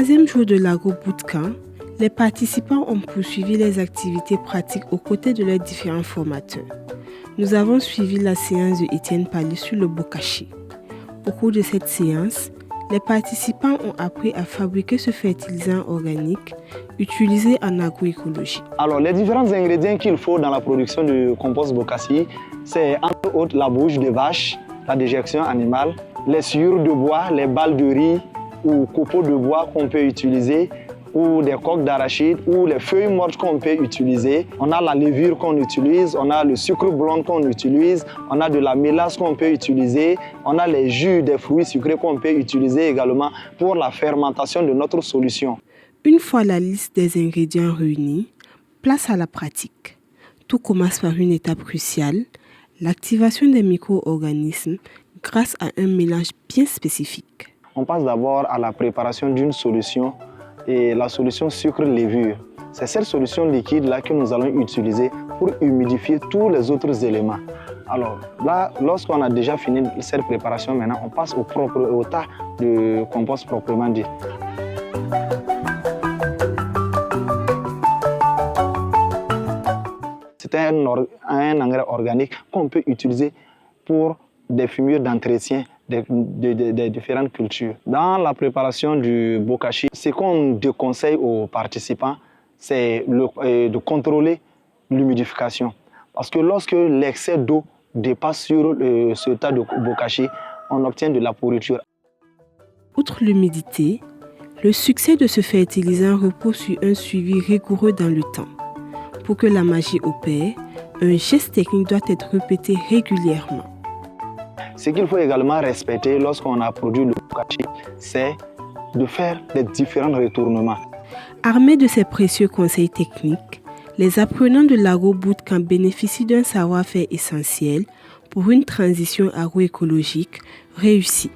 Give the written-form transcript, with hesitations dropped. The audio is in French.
troisième jour de l'Agro Bootcamp, les participants ont poursuivi les activités pratiques aux côtés de leurs différents formateurs. Nous avons suivi la séance de Étienne Palais sur le bokashi. Au cours de cette séance, les participants ont appris à fabriquer ce fertilisant organique utilisé en agroécologie. Alors, les différents ingrédients qu'il faut dans la production du compost bokashi, c'est entre autres la bouche de vache, la déjection animale, les sciures de bois, les balles de riz ou copeaux de bois qu'on peut utiliser, ou des coques d'arachide, ou les feuilles mortes qu'on peut utiliser. On a la levure qu'on utilise, on a le sucre blanc qu'on utilise, on a de la mélasse qu'on peut utiliser, on a les jus des fruits sucrés qu'on peut utiliser également pour la fermentation de notre solution. Une fois la liste des ingrédients réunie, place à la pratique. Tout commence par une étape cruciale, l'activation des micro-organismes grâce à un mélange bien spécifique. On passe d'abord à la préparation d'une solution et la solution sucre-levure. C'est cette solution liquide-là que nous allons utiliser pour humidifier tous les autres éléments. Alors là, lorsqu'on a déjà fini cette préparation, maintenant on passe au tas de compost proprement dit. C'est un engrais organique qu'on peut utiliser pour des fumures d'entretien des différentes cultures. Dans la préparation du bokashi, ce qu'on déconseille aux participants, c'est de contrôler l'humidification. Parce que lorsque l'excès d'eau dépasse sur ce tas de bokashi, on obtient de la pourriture. Outre l'humidité, le succès de ce fertilisant repose sur un suivi rigoureux dans le temps. Pour que la magie opère, un geste technique doit être répété régulièrement. Ce qu'il faut également respecter lorsqu'on a produit le bokashi, c'est de faire les différents retournements. Armés de ces précieux conseils techniques, les apprenants de l'Agro Bootcamp bénéficient d'un savoir-faire essentiel pour une transition agroécologique réussie.